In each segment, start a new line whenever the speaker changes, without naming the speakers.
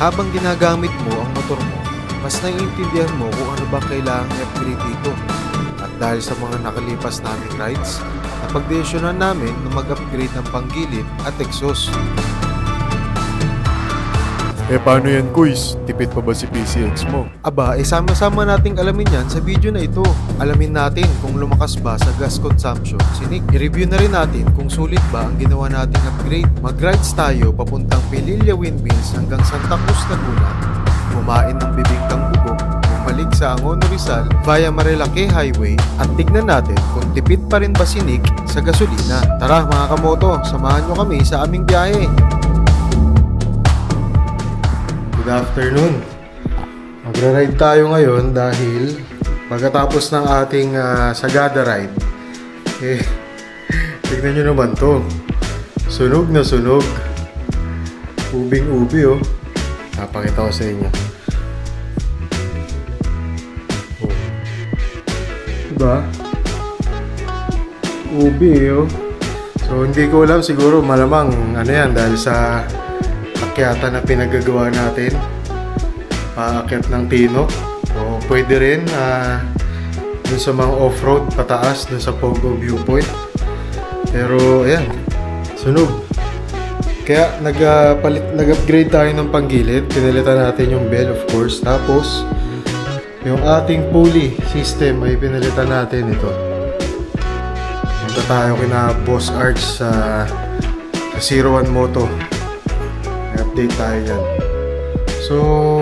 Habang ginagamit mo ang motor mo, mas naiintindihan mo kung ano bang kailangang i-upgrade dito. At dahil sa mga nakalipas naming rides, napagdesisyonan namin na mag-upgrade ng panggilid at exhaust.
Paano yan, Kuys? Tipid pa ba si PCX mo?
Aba, sama-sama nating alamin yan sa video na ito. Alamin natin kung lumakas ba sa gas consumption si Nick. I-review na rin natin kung sulit ba ang ginawa nating upgrade. Mag-rides tayo papuntang Pililla Windmills hanggang Santa Cruz, Laguna. Kumain ng bibingkang bubog, bumalik sa Angono Rizal via Marilake Highway at tignan natin kung tipid pa rin ba si Nick sa gasolina. Tara mga kamoto, samahan nyo kami sa aming biyahe. Good afternoon. Magra-ride tayo ngayon dahil pagkatapos ng ating Sagada ride, tignan nyo naman to. Sunog na sunog. Ubing-ubi oh. Napakita ko sa inyo. Oh. Diba? Ubi oh. So hindi ko alam, siguro malamang ano yan dahil sa akyata na pinagagawa natin, paakyat ng Tinok, o pwede rin dun sa mga off-road pataas dun sa Pogo Viewpoint. Pero ayan, sunog. Kaya nag-upgrade tayo ng panggilid. Pinalitan natin yung bell, of course. Tapos yung ating pulley system ay pinalitan natin ito. Punta tayo kina Boss Arch sa 01 Moto. Update tayo yan. So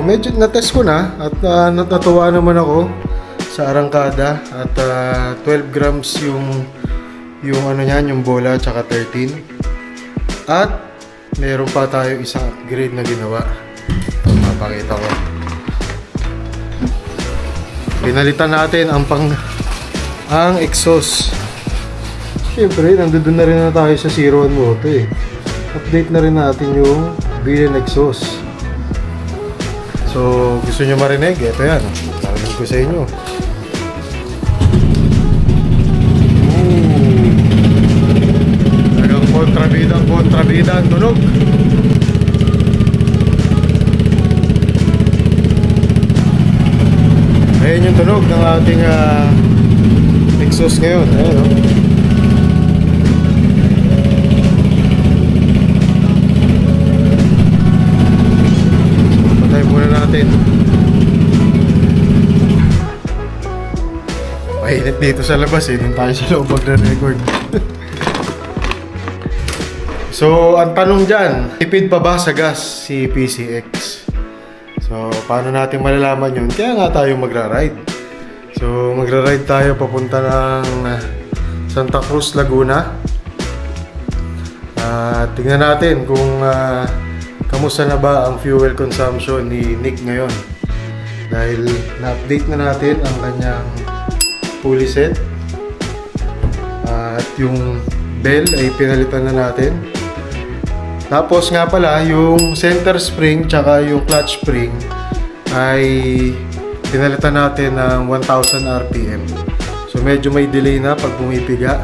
medyo na-test ko na at natuwa naman ako sa arangkada at 12 grams yung ano yan, yung bola tsaka 13. At meron pa tayo isang upgrade na ginawa. Mapakita ko. Pinalitan natin ang exhaust. Siyempre nandun na rin na tayo sa 01 Moto eh. Update na rin natin yung billion exhaust. So gusto nyo marinig, ito yan, narinig ko sa inyo. Talagang kontrabida ang tunog. Ayan yung tunog ng ating exhaust ngayon. Ayan o. Mainit dito sa labas eh, doon tayo sa loob magre-record. So, ang tanong dyan, tipid pa ba sa gas si PCX? So, paano natin malalaman yun? Kaya nga tayo magra-ride. So, magra-ride tayo papunta ng Santa Cruz, Laguna. Tingnan natin kung kamusta na ba ang fuel consumption ni Nick ngayon. Dahil na-update na natin ang kanyang pulley set. At yung bell ay pinalitan na natin. Tapos nga pala, yung center spring tsaka yung clutch spring ay pinalitan natin ng 1000 RPM. So medyo may delay na pag bumipiga.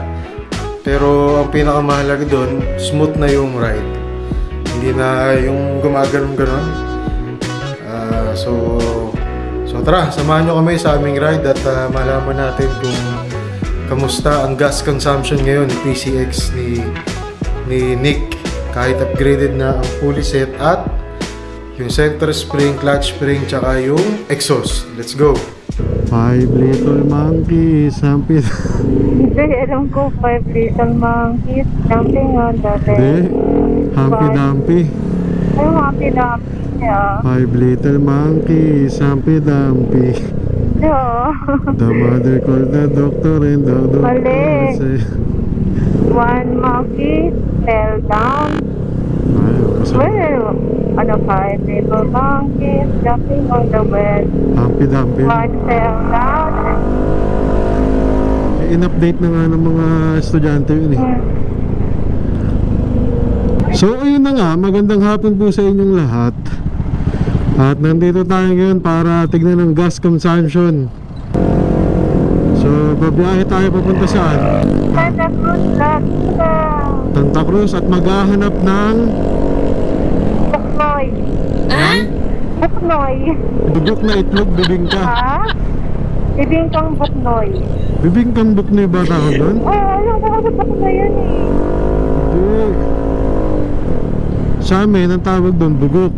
Pero ang pinakamahalaga doon, smooth na yung ride. Hindi na yung gumaganon-ganon. So tara, samahan nyo kami sa aming ride at malaman natin kung kamusta ang gas consumption ngayon ni PCX ni Nick. Kahit upgraded na ang pulley set at yung center spring, clutch spring, tsaka yung exhaust. Let's go! 5 little monkeys, hampir.
Hindi, alam ko 5 little monkeys, jumping on the bed.
Hindi, hampi-dampi.
Ay, hampi-dampi niya.
5 little monkeys, hampi-dampi.
Yeah.
The mother called the doctor and the doctor said,
one monkey fell down. Well, ano 5 little monkeys jumping on the bed.
Hampi-dampi.
One fell down.
In-update na nga ng mga estudyante yun eh. So ayun na nga, magandang hapon po sa inyong lahat. At nandito tayo ngayon para tignan ng gas consumption. So babiyahe tayo papunta saan?
Santa Cruz, Laguna.
Santa Cruz at maghahanap ng
Buknoy. Buknoy.
Bugok na itlog, bibingka.
Ha? Bibingkang buknoy.
Bibingkang buknoy ba tawag doon?
Oo, alam ko kasi buknoy yan eh.
Hindi. Sa amin, ang tawag doon, bugok.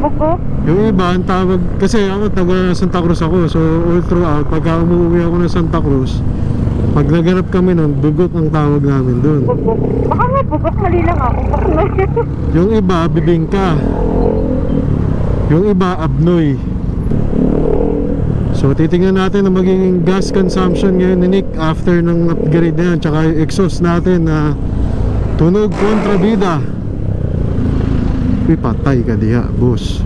Bukok?
Yung iba, ang tawag, kasi ako taga Santa Cruz ako, so all throughout, pagka umuwi ako ng Santa Cruz, pag naganap kami nun, bugok ang tawag namin doon.
Bukok. Baka nga bukok, mali lang ako. Buknoy.
Yung iba, bibingka. Yung iba, abnoy. So titingnan natin ang magiging gas consumption ngayon ni Nick after ng upgrade na yan, tsaka yung exhaust natin na tunog kontrabida. Patay ka diha, boss.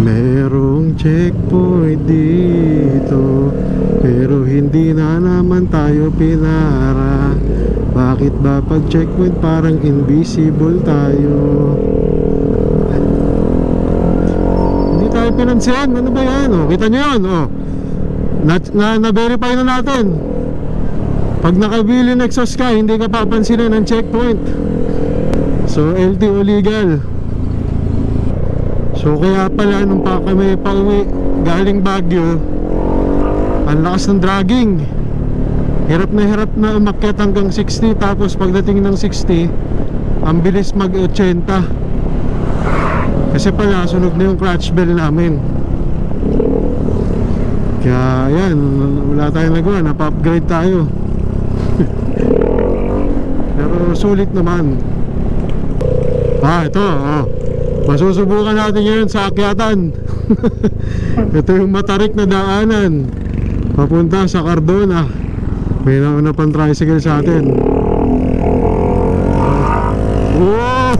Merong checkpoint dito, pero hindi na naman tayo pinara. Bakit ba pag checkpoint parang invisible tayo? Hindi tayo pinansin. Ano ba yan? Oh, kita nyo yun? Oh. Na-verify na natin. Pag nakabili ng exhaust ka, hindi ka papansinin ng checkpoint. So LTO legal. So kaya pala nung pa kami pauwi galing Baguio, ang lakas ng dragging. Hirap na umakyat hanggang 60, tapos pagdating ng 60 ang bilis mag 80. Kasi pala sunog na yung clutch bell namin. Kaya yan, wala tayong nagawa, napa-upgrade tayo. Pero sulit naman. Ito, masusubukan natin ngayon sa akyatan. Ito yung matarik na daanan papunta sa Cardona. May nauna pang tricycle sa atin. Wow!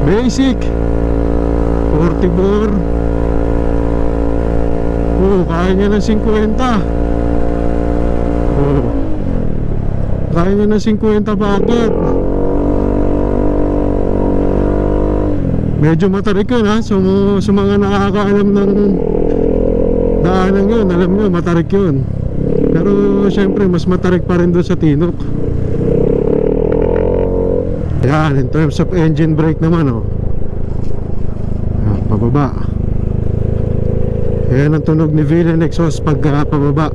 Basic 44. Kaya niya ng 50. Kaya niya ng 50 paakyat. Medyo matarik yun ha. So sa mga nakakaalam ng daanan yun, alam nyo matarik yun. Pero syempre mas matarik pa rin doon sa Tinok. Yan, in terms of engine brake naman yan, pababa. Yan ang tunog ni Villain exhaust pagka pababa.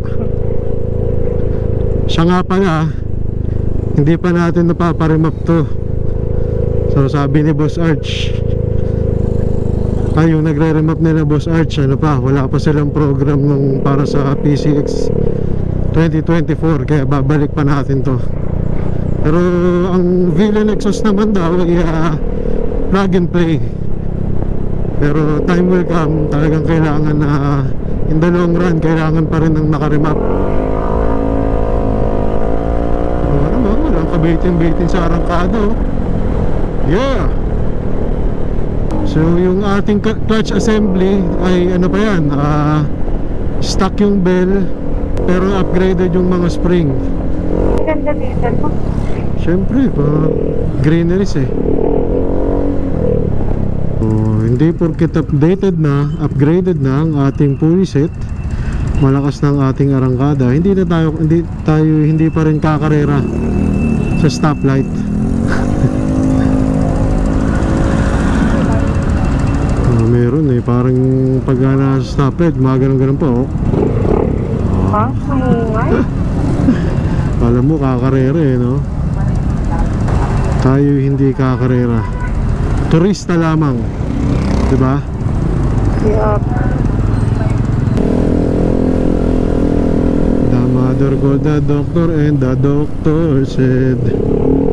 Siya nga pala, hindi pa natin napaparimap to. So sabi ni Boss Arch, yung nagre-remap nila Boss Arch, wala pa silang program nung para sa PCX 2024, kaya babalik pa natin to. Pero ang Villain exhaust naman daw ay plug and play. Pero time will come, talagang kailangan na in the long run, kailangan pa rin ng nakaremap. Walang kabitin-bitin sa arangkada. Yeah. So yung ating clutch assembly ay ano pa yan, stock yung bell, pero upgraded yung mga spring.
Ganda dito, no?
Siyempre pa greeneries hindi porket updated na, upgraded na ang ating pulley set, malakas ng ating arangkada, hindi pa rin kakarera sa stoplight. Meron parang pag nasa stoplight, ganun pa
Ha? Sumungay?
Alam mo, kakarera no? Tayo hindi kakarera, turista lamang, diba?
Yup.
The mother called the doctor and the doctor said,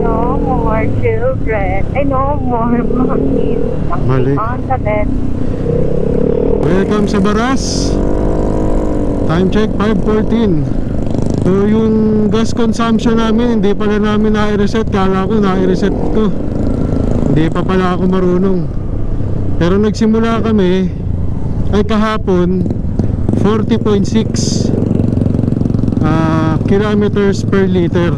No more children. No more monkeys.
Mali.
On the bed.
Welcome sa Baras. Time check 5:14. So yung gas consumption namin, hindi pala namin na-reset. Kala ko na-reset ko, hindi pa pala ako marunong. Pero nagsimula kami ay kahapon 40.6 kilometers per liter.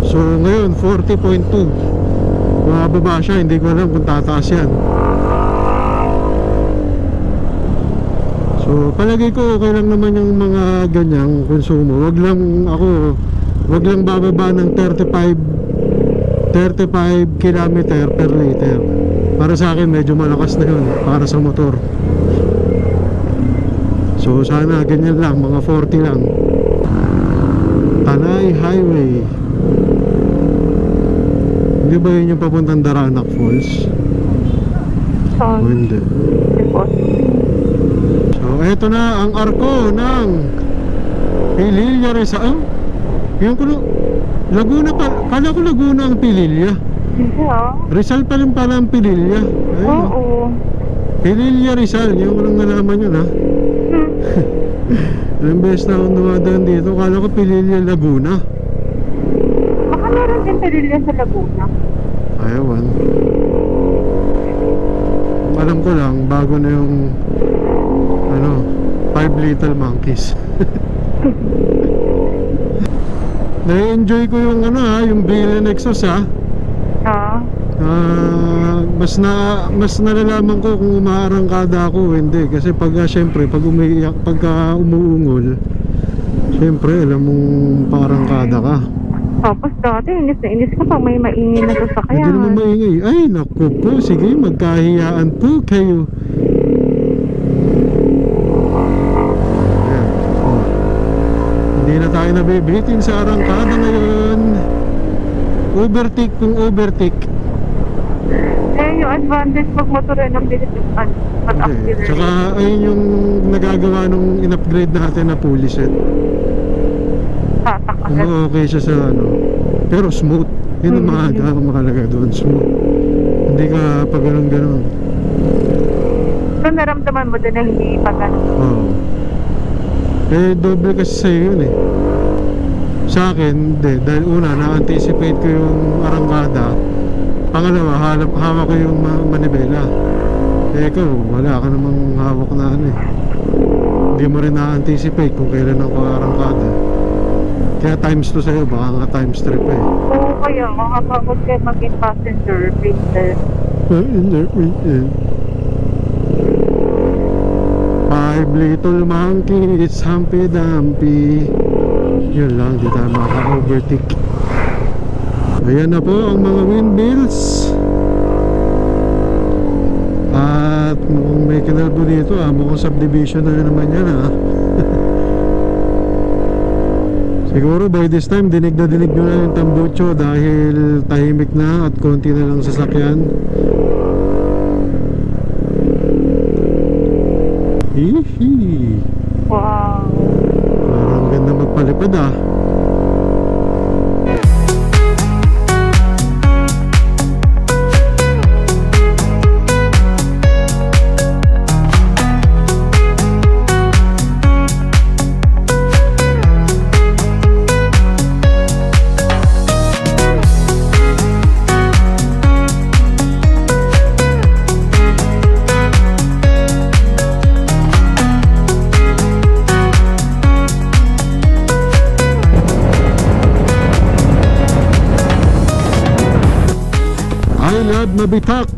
So ngayon 40.2. Bumababa siya, hindi ko alam kung tataas yan. So palagay ko okay lang naman yung mga ganyang konsumo. Wag lang bababa ng 35 35 kilometer per liter. Para sa akin medyo malakas na yun para sa motor. So sana ganyan lang, mga 40 lang. Tanay Highway. Hindi ba yun yung papuntang Daranac Falls? O hindi. So eto na ang arko ng Pililya Rizal. Yung kuno Laguna pa, kala ko Laguna ang Pililya.
Hindi
Rizal pa rin pala ang Pililya. Ayun,
Oo.
Pililya Rizal, yung ko lang nalaman yun ha. Ilang beses na akong dumadaan dito, kala ko Pililya Laguna.
Baka meron din Pililya sa Laguna.
Ayawan. Alam ko lang, bago na yung 5 Little Monkeys. Na-enjoy ko yung yung Belen Exos ha. Mas nalalaman ko kung umaarangkada ako o hindi. Kasi syempre pag umuungol, syempre alam mong paarangkada ka.
Tapos dati inis na inis ka pag may maingay na sasakyan.
Hindi naman maingay. Ay naku po, sige magkahiyaan po kayo. Hindi na tayo nabibitin sa arangkada ngayon. Overtake kung overtake.
Yung advantage pag motor ng bilis mag-accelerate.
Tsaka ayun yung nagagawa nung in-upgrade natin na pulley set.
Tatak agad.
Okay siya sa pero smooth. Yun ang mahalaga doon, smooth. Hindi ka pa ganun.
So naramdaman mo din na hindi pa ganun.
Oo. Doble kasi sa'yo yun eh. Sa akin, hindi. Dahil una, na-anticipate ko yung arangkada. Pangalawa, hawak ko yung manibela. Ikaw, wala ka namang hawak na Hindi mo rin na-anticipate kung kailan ako arangkada. Kaya times 2 sa'yo, baka nga times 3 pa eh.
Oo, kaya makapagod kayo maging passenger princess.
5 Little Monkeys, Humpy Dumpy. Yun lang, di tayo maka-overtake. Ayan na po ang mga windmills. At mukhang may kinalbo dito mukhang subdivision na naman yan Siguro by this time dinig nyo na yung tambucho dahil tahimik na at konti na lang sasakyan. Hihi.
Wow.
Parang ganda magpalipad Mabitak.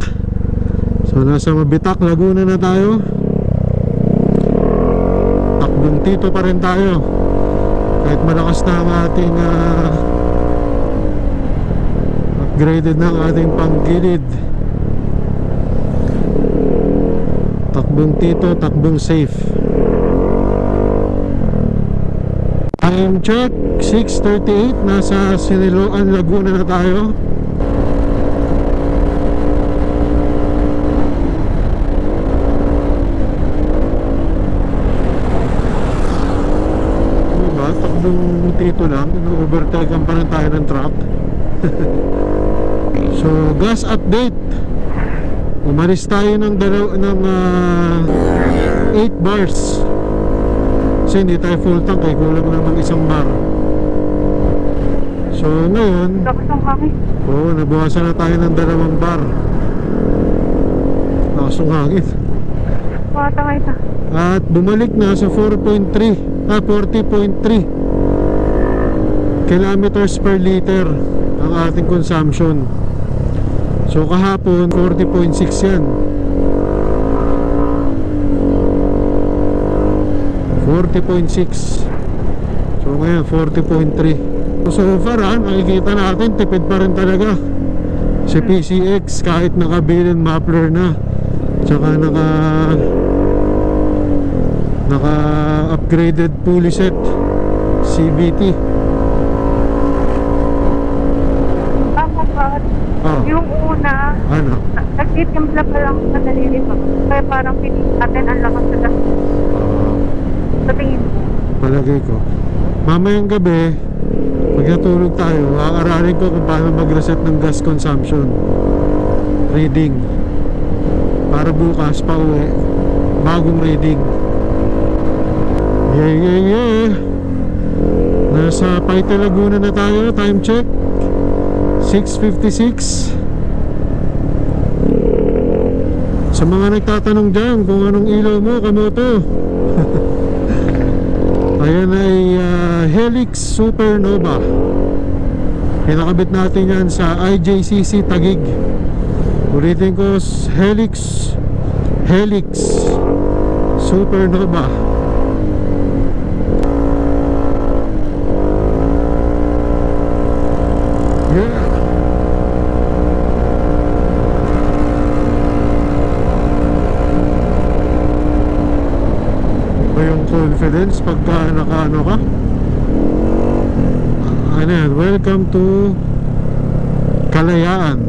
So nasa Mabitak, Laguna na tayo. Takbong Tito pa rin tayo kahit malakas na ang ating upgraded na ang ating panggilid. Takbong Tito, takbong safe. Time check 6:38. Nasa Siniloan, Laguna na tayo. Dito lang, overtaken pa rin tayo ng truck. So gas update, umalis tayo ng 8 bars kasi hindi tayo full tank kulang naman isang bar. So ngayon nabawasan na tayo ng 2 bar. Lakas ng hangin. At bumalik na sa 40.3 kilometers per liter ang ating consumption. So kahapon 40.6 yan. 40.6. So ngayon 40.3. So far nakikita natin tipid pa rin talaga. Si PCX kahit naka-built-in muffler na, tsaka naka-upgraded pulley set CVT.
Yung una,
Ano?
nagtitimpla pa lang sa daliri pa. Kaya parang pinig natin ang lakas sa gas. Sa tingin mo.
Palagay ko. Mamayang gabi, pag natulog tayo, aaralin ko kung paano mag-reset ng gas consumption reading. Para bukas pa uwi, bagong reading. Yeah. Nasa Paite, Laguna na tayo. Time check 6:56. Sa mga nagtatanong dyan kung anong ilaw mo, kamoto. Ayan ay Helix Supernova. Pinakabit natin yan sa IJCC Taguig. Ulitin ko, Helix Supernova. Yeah. Yung confidence pagka nakaano ka. Ano yan? Welcome to Kalayaan.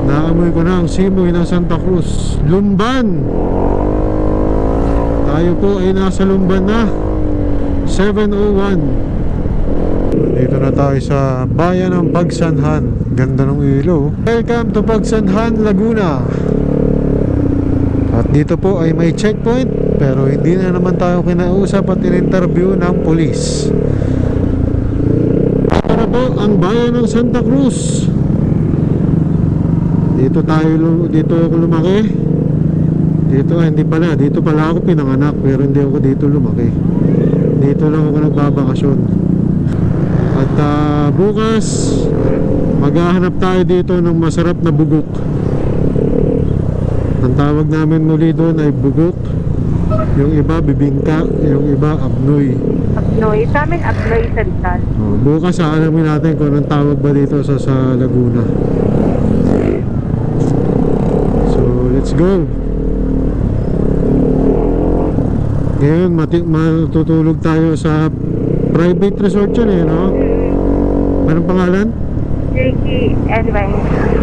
Naamoy ko na ang simoy ng Santa Cruz. Lumban. Tayo po ay nasa Lumban na. 7:01. Dito na tayo sa bayan ng Pagsanhan. Ganda ng ilaw. Welcome to Pagsanhan, Laguna. At dito po ay may checkpoint, pero hindi na naman tayo kinausap at in-interview ng pulis. Ito na po ang bayan ng Santa Cruz. Dito ako lumaki. Hindi pala ako pinanganak, pero hindi ako dito lumaki. Dito lang ako nagbabakasyon. At bukas maghahanap tayo dito ng masarap na bugok. Ang tawag namin muli doon ay bugok. Yung iba bibingka, yung iba abnoy.
Abnoy, sa amin abnoy sa Rizal.
Bukas alamin natin kung anong tawag ba dito sa Laguna. So let's go. Ngayon matutulog tayo sa private resort yun eh, no? Anong pangalan?
Ricky and Weng.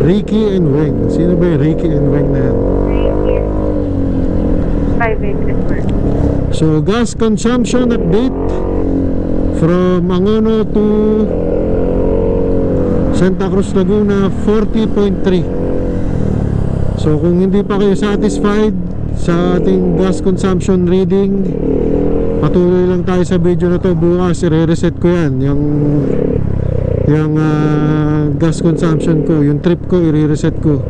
Ricky and Weng. Sino ba yung Ricky and Weng na yan?
Ricky private resort.
So gas consumption update from Angono to Santa Cruz, Laguna, 40.3. So kung hindi pa kayo satisfied sa ating gas consumption reading, patuloy lang tayo sa video na to. Bukas i-reset ko yan, yung gas consumption ko, yung trip ko i-reset ko.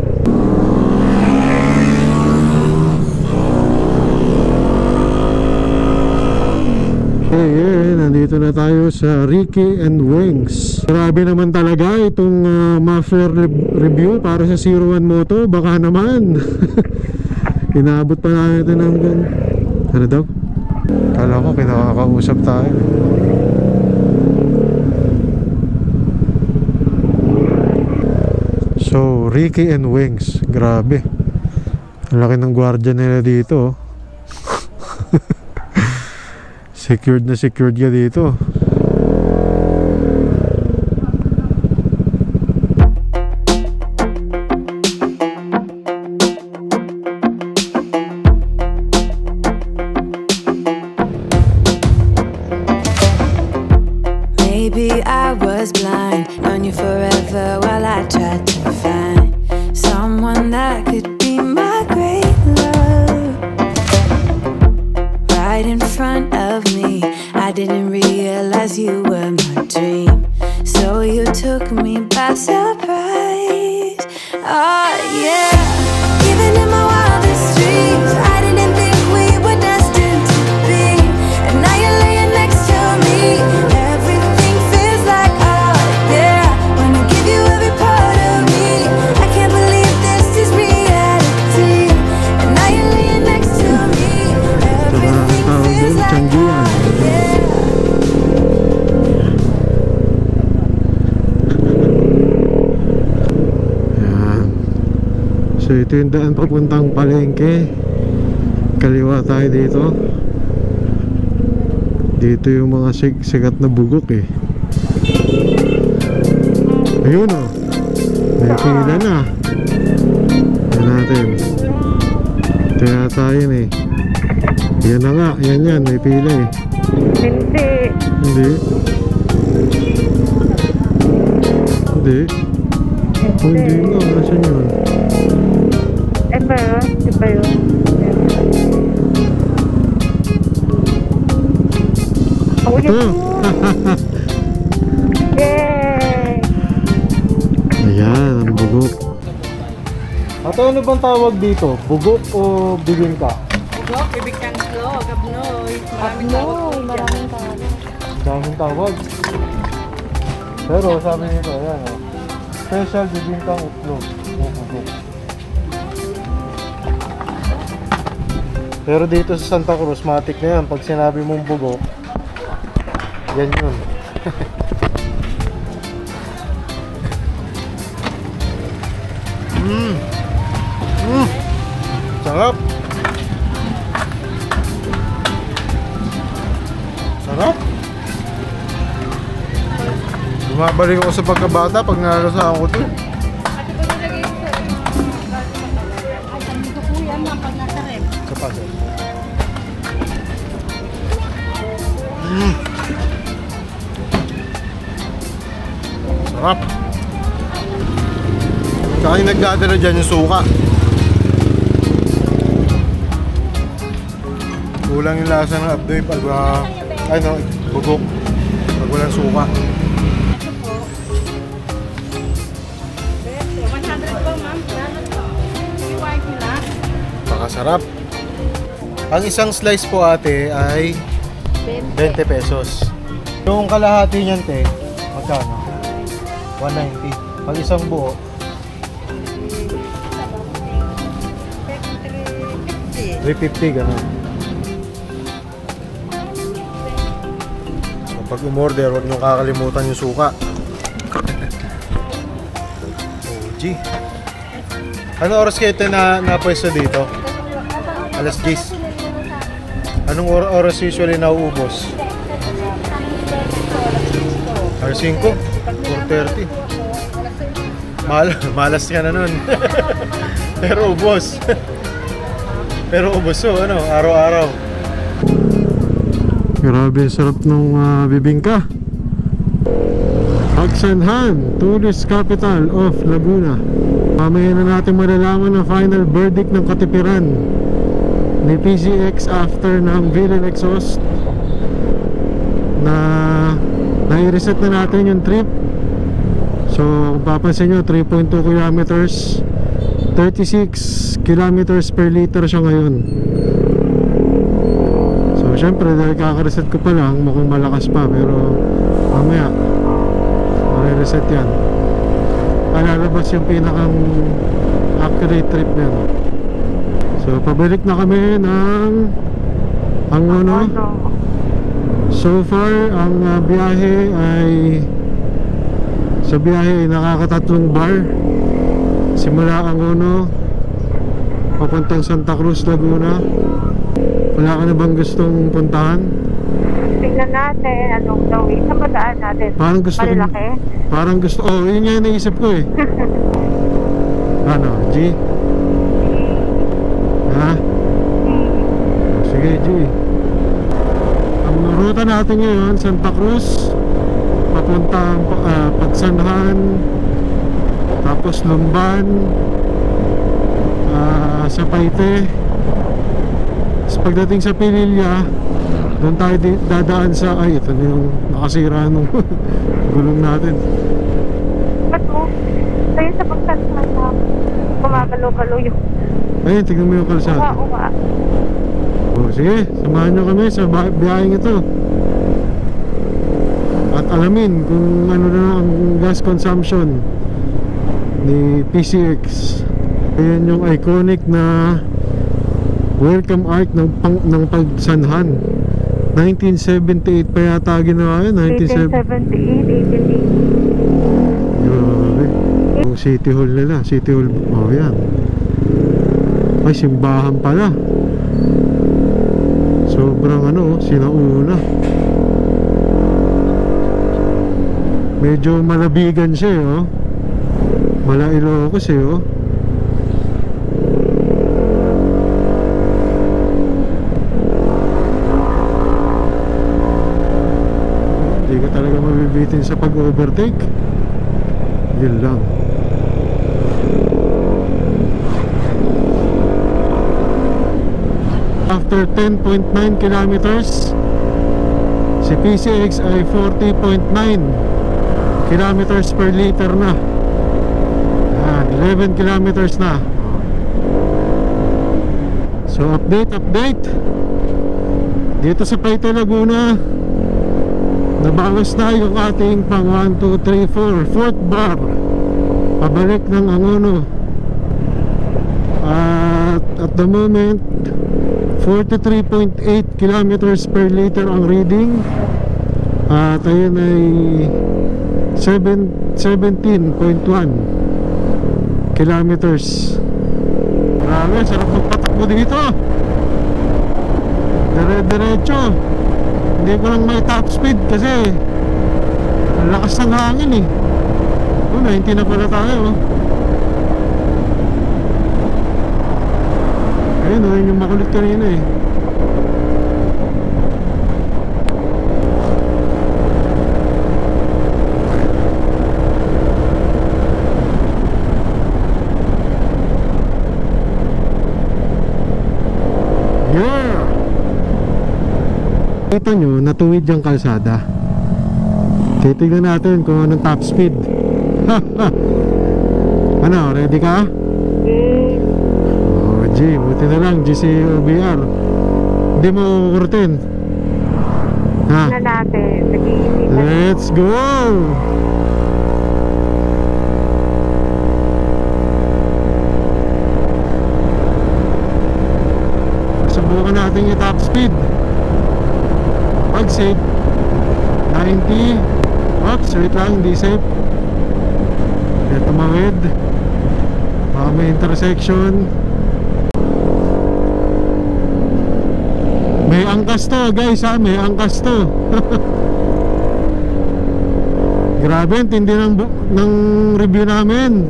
Nandito na tayo sa Ricky and Wengs. Grabe naman talaga itong muffler review para sa 01 Moto. Baka naman inaabot pa natin hanggang ano daw? Kala ko kinakakausap tayo. So Ricky and Wengs, grabe. Ang laki ng gwardiya nila dito. Secured na secured ka dito.
Maybe I was blind, known you forever while I tried to find someone that could be my great love. Right in front of me, I didn't realize you were my dream, so you took me by surprise. Oh yeah, even in my wildest dreams, I didn't think we were destined to be, and now you're laying next to me. Everything feels like oh yeah, wanna give you every part of me. I can't believe this is reality, and now you're laying next to me. Everything feels like oh yeah.
So ito yung daan papuntang palengke. Kaliwa tayo dito. Dito yung mga sikat na bugok eh. Ayun o. May pila na. Yan natin. Ito yata yun eh. Yan na nga. Yan. May pila eh.
Hindi.
Hindi. Hindi. Oh, hindi nga. Nasaan yun?
Ito yun. Ito yun. Oh,
Ito.
yun. Yay!
Ayan, ang bugok. Ato, ano bang tawag dito? Bugok o bibingka?
Bugok, bibigyan ko, gabnoy. Maraming tawag.
Maraming tawag.
Daming tawag. Pero sabi nito, ayan o. Special bibingkang itlog o bugok. Pero dito sa Santa Cruz, matik na yan. Pag sinabi mong bugok, yan yun. Sarap. Sarap. Bumabalik ako sa pagkabata pag nalasahan ko ito. Sa paso. Sarap. Saka yung nagdadala dyan yung suka. Kulang yung lasa ng abdoy pag bugok. Pag walang suka.
100 po, ma'am. Iwain ko na.
Pakasarap. Ang isang slice po ate ay 20 pesos. Yung kalahati niyan te, magkano? 190. Pag isang buo, 350 ganun. So pag umorder, huwag nyo kakalimutan yung suka. OG. Ano oras kayo ito na pwesto dito? Alas 10. Anong oras usually nauubos? Alas 5? 4:30. Malas ka na nun. Pero ubos. Pero ubos so, araw-araw. Grabe, sarap nung bibingka. Pagsanhan, tourist capital of Laguna. Mamaya na natin malalaman ang final verdict ng katipiran ni PCX after ng Villain Exhaust na nai-reset na natin yung trip. So kung papansin nyo, 3.2 kilometers, 36 kilometers per liter siya ngayon. So syempre dahil kaka-reset ko pa lang, mukhang malakas pa, pero mamaya mare-reset yan. Lalabas yung pinakang accurate trip niya. So pabalik na kami ng Angono. So far ang biyahe ay nakakatatlong bar. Simula Angono papuntang Santa Cruz, Laguna. Wala ka na bang gustong puntahan?
Tingnan natin anong gawin sa padaan natin.
Parang gusto
Malalaki.
Parang gusto, yun nga yung naisip ko eh. Ano, G? Ha? Sige, G. Ang ruta natin ngayon, Santa Cruz, papuntang Pagsanhan, tapos Lumban, sa Paite. Tapos pagdating sa Pililla, doon tayo dadaan sa, ito na yung nakasira nung gulong natin.
Ba't mo? Tayo sa pagsanhan na gumagalaw-galaw yung
Ayun, tignan mo yung kalsada.
uwa.
O, sige, samahan nyo kami sa biyaheng ito. At alamin kung ano na ang gas consumption ni PCX. Ayan yung iconic na welcome arch ng Pagsanhan. 1978 pa yata ginawa yun.
1878, 1880.
Grabe. Yung City Hall nila. City Hall. Oh, yan. Ay, simbahan pala. Sobrang ano, sinauna. Medyo malabigan siya eh, oh. Mala Ilocos eh, oh. Hindi ka talaga mabibitin sa pag-overtake. Yun lang. After 10.9 kilometers, si PCX ay 40.9 kilometers per liter na. 11 kilometers na. So update dito sa Paito, Laguna, nabawas na yung ating pang 1, 2, 3, 4 fourth bar pabalik ng Angono. At the moment 43.8 kilometers per liter ang reading. At ayun ay 17.1 kilometers. Grabe, sarap magpatakbo dito. Dire-diretso. Hindi ko lang may top speed kasi ang lakas ng hangin eh. 90 na pala tayo. Ayun, yun yung makulit kanina eh. Kita nyo, natuwid yung kalsada. Titignan natin kung anong top speed. Ano, ready ka? Oh, G, buti na lang, GC-OBR. Hindi mo kukurtin. Ha?
Na natin.
Let's go! Subukan natin yung top speed. Pag safe 90. Oops, wait lang, hindi safe. Ito mawid. May intersection. May angkas to guys ha, may angkas to. Grabe, tindi ng review namin.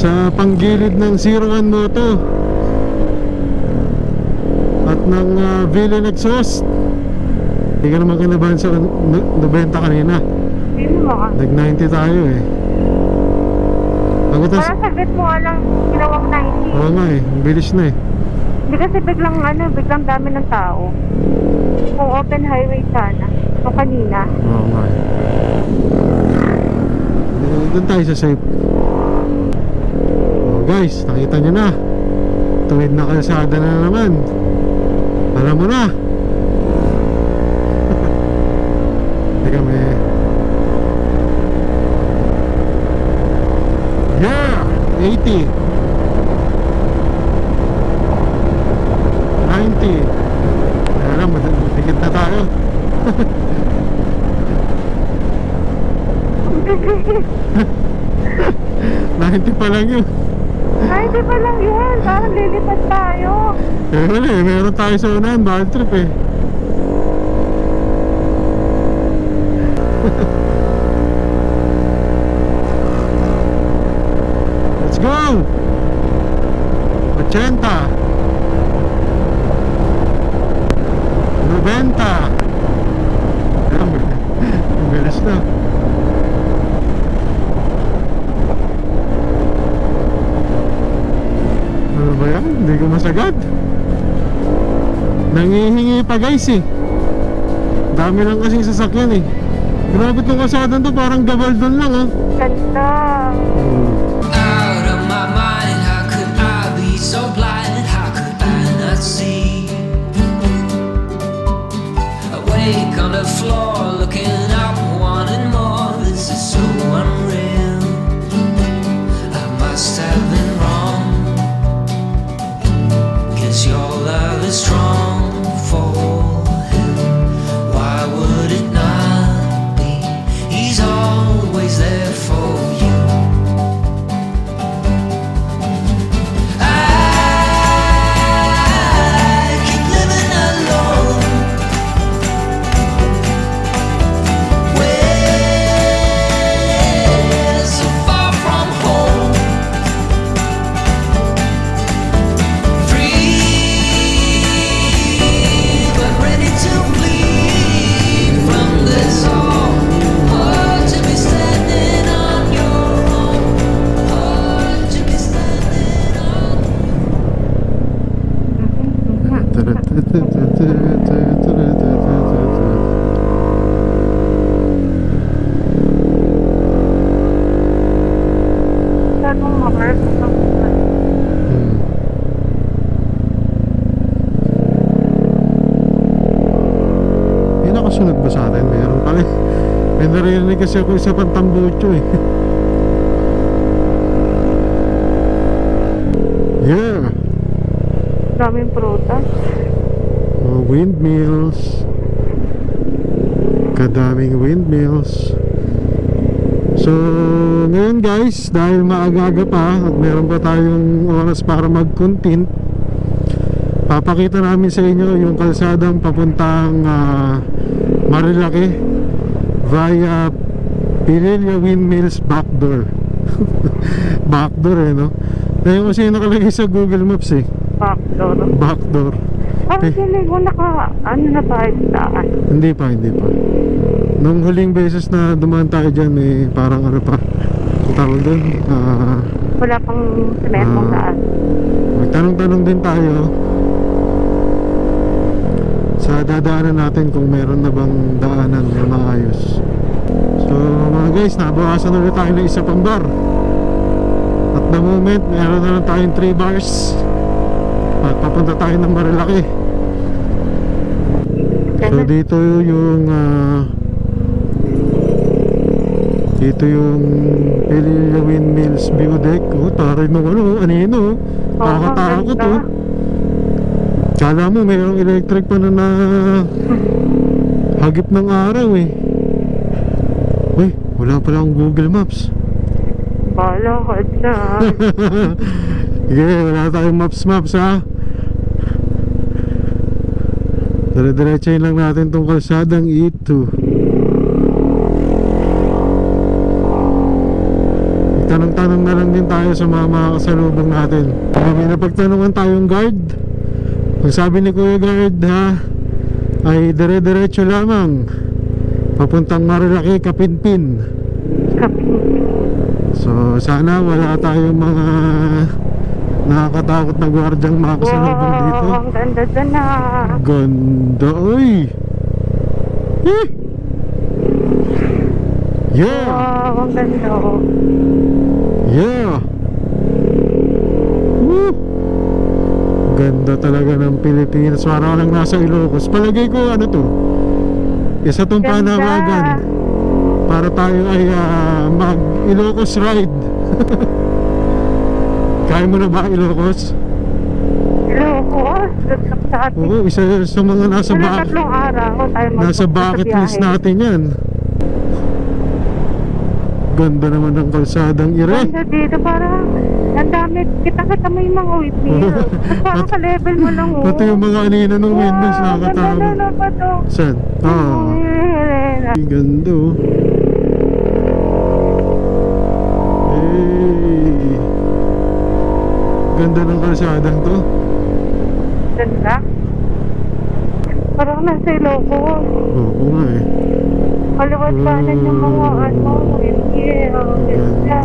Sa panggilid ng 01 Moto at ng Villain Exhaust. Hindi ka naman kinabahan sa nabenta kanina.
Sino mo ka?
Nag 90 tayo eh.
Parang saglit mo lang ginawang 90.
Oo nga eh, ang bilis na eh.
Hindi kasi biglang dami ng tao. Kung open highway sana. O kanina.
Oo nga eh. Doon tayo sa safe. Oh guys, nakita nyo na. Tuwid na kalsada na naman. Alam mo na. Teka, may... Yeah! 80 90. Alam mo, dikit na tayo. 90 pa lang yun.
90 pa lang yun. Parang lilipad tayo.
Wala eh, meron tayo sa unahan, bad trip eh. Let's go! 80 90. Ang bilis na. Ano ba yan? Hindi ko masagad. Nangihingi pa guys eh. Dami lang kasing sasakyan eh. Grabe itong kasadan to, parang Gabaldon lang ah.
Ganda.
Out of my mind, how could I be so blind? How could I not see? Awake on the floor, looking up, wanting more. This is so unreal. I must have been wrong. Guess your love is strong for him. Why would it not be? He's always there for you. I
May narinig kasi ako isa pang tambucho eh. Yeah.
Daming prutas.
Windmills. Kadaming windmills. So ngayon guys, dahil maaga-aga pa at meron pa tayong oras para mag-content, papakita namin sa inyo yung kalsadang papuntang Marilaki via Pililla Windmills backdoor. Backdoor eh, no? Dahil kasi yung nakalagay sa Google Maps eh, backdoor.
Parang feeling ko ano na tayo sa daan.
Hindi pa. Nung huling beses na dumaan tayo dyan, may parang ano pa, ang tawag doon,
Wala pang sementong daan.
magtanong-tanong din tayo sa dadaanan natin kung meron na bang daanan na maayos. So mga guys, nabawasan ulit tayo ng isa pang bar. At the moment, meron na lang tayong 3 bars at papunta tayo ng Marilaki. So dito yung Pililla Windmills view deck. Oh, taray nung anino. Nakakatakot oh. Kala mo mayroong electric pa na hagip ng araw eh. Uy, wala pala akong Google Maps.
Bala ka dyan.
Sige, wala tayong maps ha. Dire-diretsahin lang natin tong kalsadang ito. Tanong-tanong na lang din tayo sa mga kasalubong natin. May napagtanungan tayong guard. Ang sabi ni Kuya Guard ha, ay dire-diretso lamang papuntang Marilaki, Kapinpin. So sana wala tayong mga nakakatakot na gwardyang makasalubong dito.
Wow, ang ganda dyan na.
Ganda, uy! Eh! Yeah!
Wow, ang ganda.
Yeah! Woo! Ganda talaga ng Pilipinas. Parang lang nasa Ilocos. Palagay ko ano to, isa tong
Ganda.
panawagan para tayo ay mag Ilocos ride. Kaya mo na ba Ilocos?
Ilocos? Sa atin.
Oo, isa sa mga nasa
tatlong araw tayo
nasa bucket list natin yan. Ganda naman ng kalsadang ire.
Ganda dito, parang ang dami, kita-kita mo yung mga windmill. Parang sa level mo lang oh.
Pati yung mga anina ng windmills nakakatawa.
Ganda na pa to.
Saan? Ganda oh. Hey. Ganda ng kalsadang to.
Ganda. Parang nasa Ilocos.
Oo nga eh.
Kaliwat kanan yung mga windmill.
Ganda.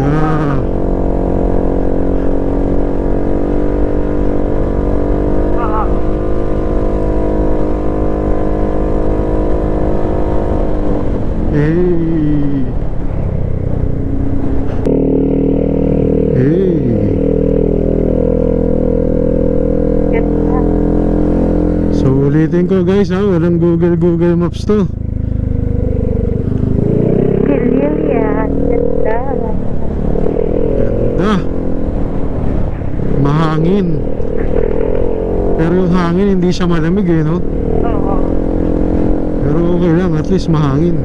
Hey. Hey.
Ganda.
So ulitin ko guys ha, walang Google Maps to.
Pililla. Ganda.
Ganda. Mahangin. Pero yung hangin hindi siya malamig eh, no?
Oo.
Pero okay lang, at least mahangin.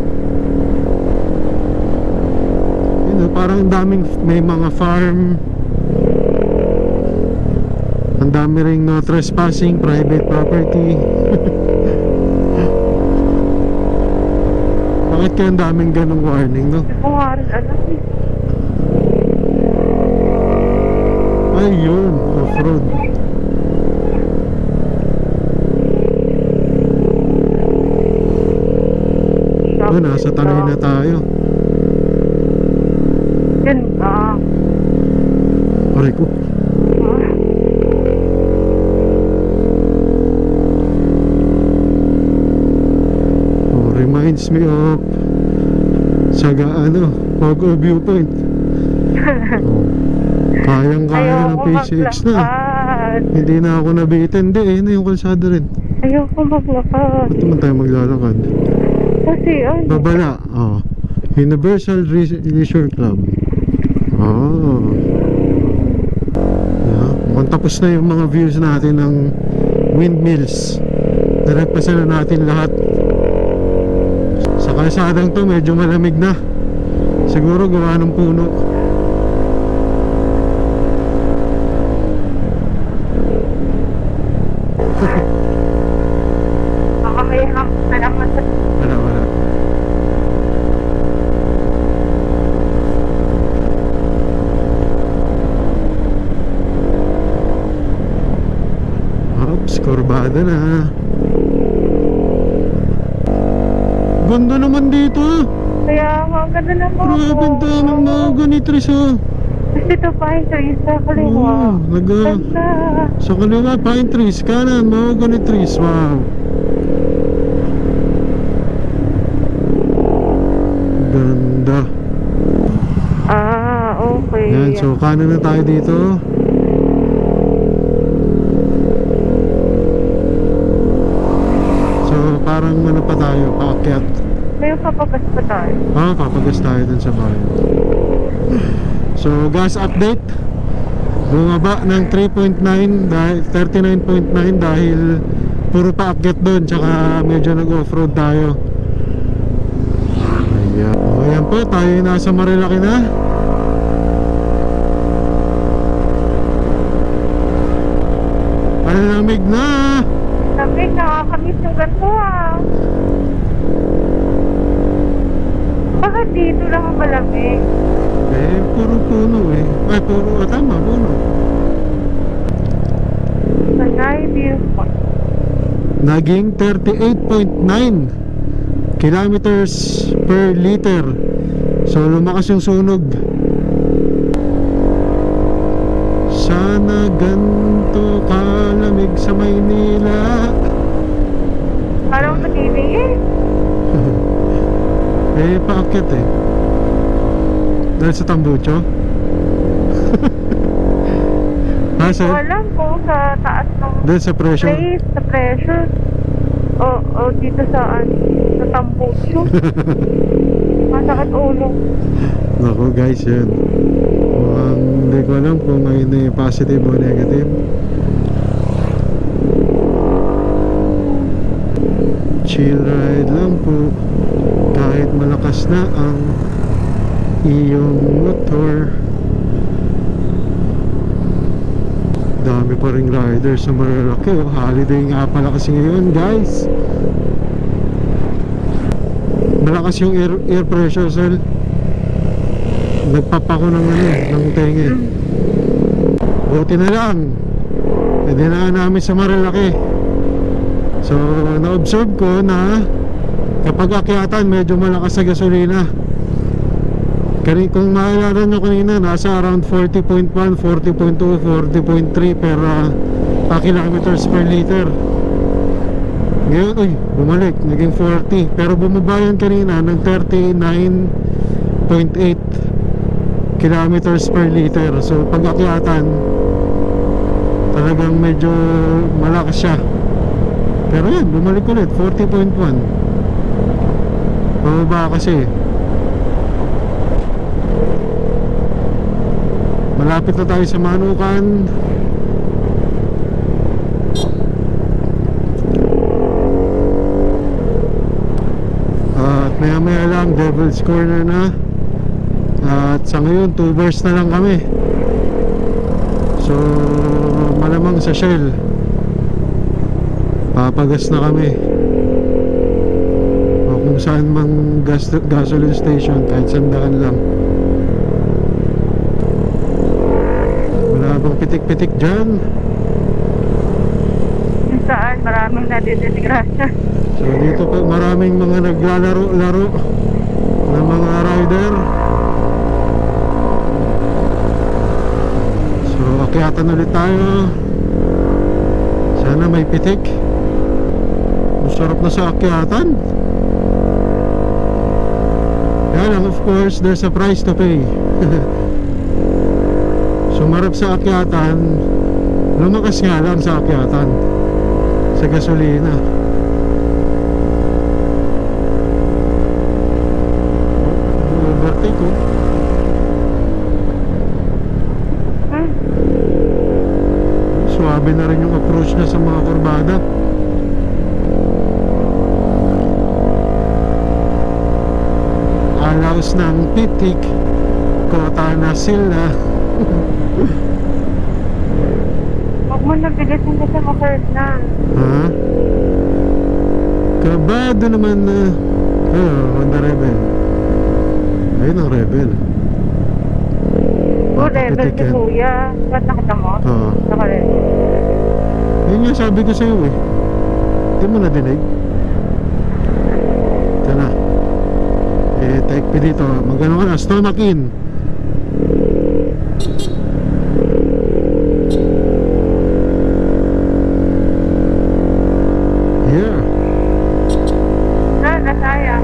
Yun, parang daming, may mga farm. Ang dami ring no trespassing, private property. Bakit kaya ang daming ganong warning, no?
Kung nga rin alam eh.
Ayun, off-road. Oh, nasa tanay na tayo.
Ganda.
Aray ko. Oh, reminds me of Pogo Viewpoint. Oh, kayang-kaya ng PCX na. Hindi na ako nabitin. Hindi eh, na yung kalsada rin.
Ayoko maglakad.
Ba't naman tayo maglalakad?
Kasi
Babala. Oh. Universal Leisure Club. Oh. Yeah. Mukhang tapos na yung mga views natin ng windmills. Nalagpasan na natin lahat. Sa kalsadang to medyo malamig na. Siguro gawa ng puno.
Baka may hamp na naman sa...
Wala. Oops, kurbada na. Ganda naman dito.
Kaya mga ganda na po.
Grabe ang daming mga ganitris oh.
Gusto ito pa yung trees sa kaliwa. Ganda.
Sa kaliwa, pine trees. Kanan, mahogany trees. Wow. Ganda.
Ah, okay.
Yan, so kanan na tayo dito. So parang ano pa tayo, paakyat.
May papagas pa tayo.
Papagas tayo dun sa bayan. So gas update, bumaba ng 3.9 dahil 39.9 dahil puro paakyat doon, tsaka medyo nag-offroad tayo. Ayan po, tayo nasa Marilaki na. Malamig na.
Lamig, nakakamiss yung ganito ah. Bakit dito lang ang malamig?
Eh, puro puno eh. Ay, puro, tama, puno.
Sanay viewpoint.
Naging 38.9 kilometers per liter. So lumakas yung sunog. Sana ganito kalamig sa Maynila.
Parang natitingin.
Eh, paakyat eh. Dahil sa Tambucho. Ha,
Hindi ko
sir?
alam kung sa taas ng
Dahil sa pressure.
place, sa pressure. O dito sa Tambucho. Masakit ulo.
Naku guys, yun. Hindi ko alam kung ngayon ay positive o negative. Chill ride lang po. Kahit malakas na ang iyong motor. Dami pa ring riders sa Marilaki. Holiday nga pala kasi ngayon guys. Malakas yung air pressure, sir. Nagpapako ng ng tenge. Buti na lang dinaan namin sa Marilaki. So na-observe ko na kapag akyatan medyo malakas sa gasolina. Kung maalala nyo kanina, nasa around 40.1, 40.2, 40.3 per kilometers per liter. Ngayon, bumalik, naging 40. Pero bumaba yan kanina ng 39.8 kilometers per liter. So pag akyatan, talagang medyo malakas siya. Pero yan, bumalik ulit, 40.1. Bumaba kasi. Malapit na tayo sa Manukan. At maya maya lang Devil's Corner na. At sa ngayon 2 bars na lang kami. So malamang sa Shell papagas na kami. O kung saan mang gasoline station, kahit sandaan lang. Habang pitik-pitik dyan.
Saan maraming nadidisgrasya.
So dito po maraming mga naglalaro-laro ng mga rider. So akyatan ulit tayo. Sana may pitik. Masarap na sa akyatan. Kaya lang, of course, there's a price to pay. Sumarap sa akyatan, lumakas nga lang sa akyatan sa gasolina. overtake ko. Suwabe na rin yung approach niya sa mga kurbada. Alaos ng pitik, kota na sila.
Huwag mo nabigasin kasi ma-curve na.
Ha? Kabado naman na. Honda Rebel. Ayun ang Rebel.
Rebel si Kuya. Ba't nakita mo?
Oo.
Naka-rebel.
Yun nga sabi ko sa'yo eh. Hindi mo nadinig. Ito na. Type P dito. Magano ka na, stomach in. Yeah.
Nasaya.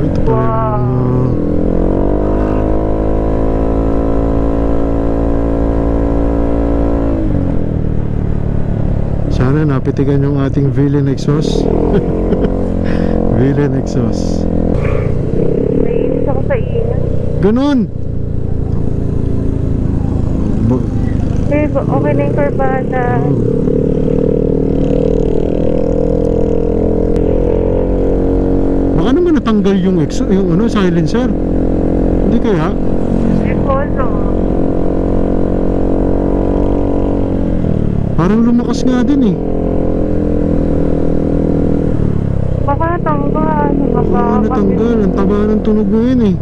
Ito pa rin. Sana napitigan yung ating villain exhaust. Villain exhaust.
Naiinis ako sa inyo.
Ganun.
Okay na yung kurbada.
Baka naman natanggal yung silencer. Hindi kaya?
Epolo.
Parang lumakas nga din eh.
Baka natanggal.
Baka natanggal. Ang taba ng tunog mo yun eh.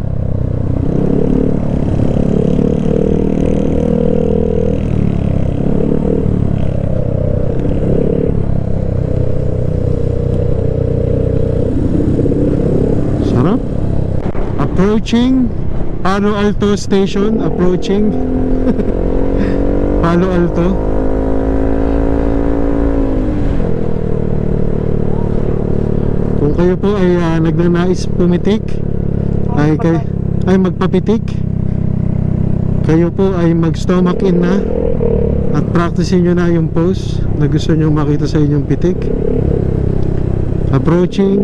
Sarap. Approaching Palo Alto Station. Approaching Palo Alto. Kung kayo po ay nagnanais pumitik, ay magpapitik, kayo po ay mag stomach in na at practicein nyo na yung pose na gusto nyo makita sa inyong pitik. Approaching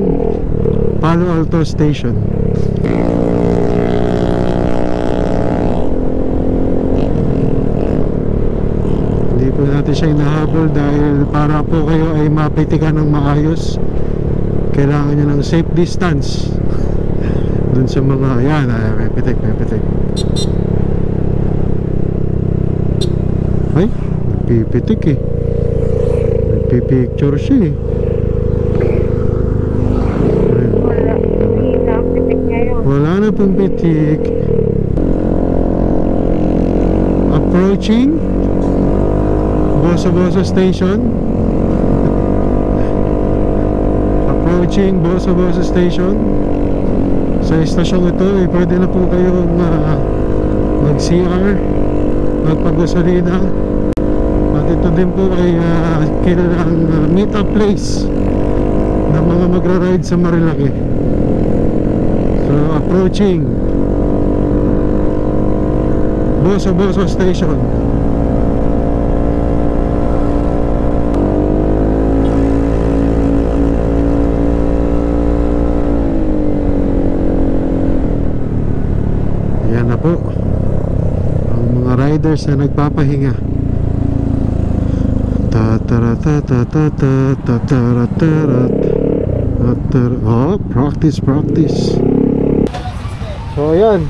Palo Alto Station. Hindi po natin siya inahabol dahil para po kayo ay mapitikan ng maayos, kailangan nyo ng safe distance dun sa mga yan. May pitik. Ay, nagpipitik eh. Nagpipicture siya eh.
Wala. Hindi na. Pitik ngayon.
Wala na pong pitik. Approaching Boso Station. Approaching Boso Station. Sa estasyong ito ay pwede na po kayong mag-CR, magpagasolina, at ito din po ay kilalang meet up place ng mga magra-ride sa Marilaki. So approaching Boso Station. Yan na po ang mga riders na nagpapahinga. Oh, practice. So ayan,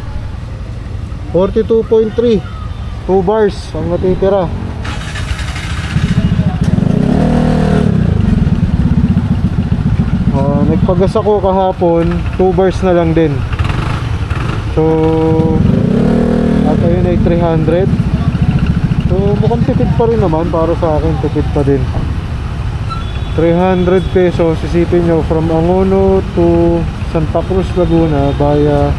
42.3, 2 bars ang natitira. Nagpagas ako kahapon, 2 bars na lang din. So at ayun ay 300. So mukhang tipid pa rin naman. Para sa akin tipid pa din. 300 pesos. Isipin nyo, from Angono to Santa Cruz, Laguna via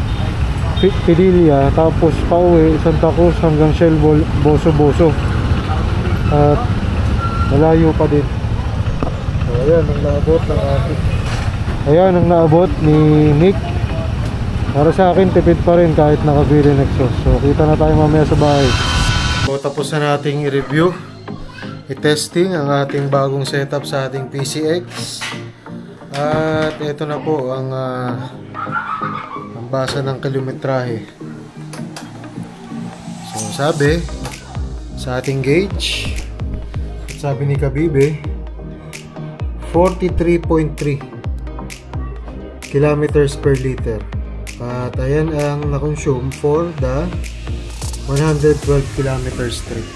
Padilla, tapos pauwi Santa Cruz hanggang Shell Boso. At malayo pa din. So ayan ang naabot ng ating, ayan ang naabot ni Nick. Para sa akin tipid pa rin kahit naka-villain exhaust. So kita na tayo mamaya sa bahay. So tapos na nating i-review, i-testing ang ating bagong setup sa ating PCX. At ito na po ang pagbasa ng kilometrahe. So sabi sa ating gauge, sabi ni Kabibe, 43.3 kilometers per liter. At ayan ang na-consume for the 112 kilometers trip.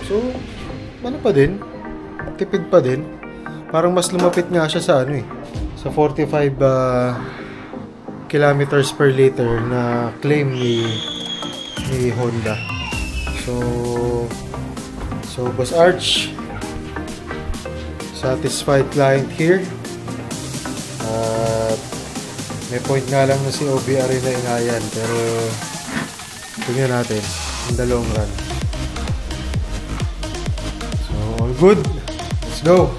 So, ano pa din? Tipid pa din. Parang mas lumapit nga siya sa ano eh, sa 45 kilometers per liter na claim ni Honda. So Boss Arch, satisfied client here. At may point nga lang na si OBR na inayan, pero tingnan natin in the long run. So all good, let's go.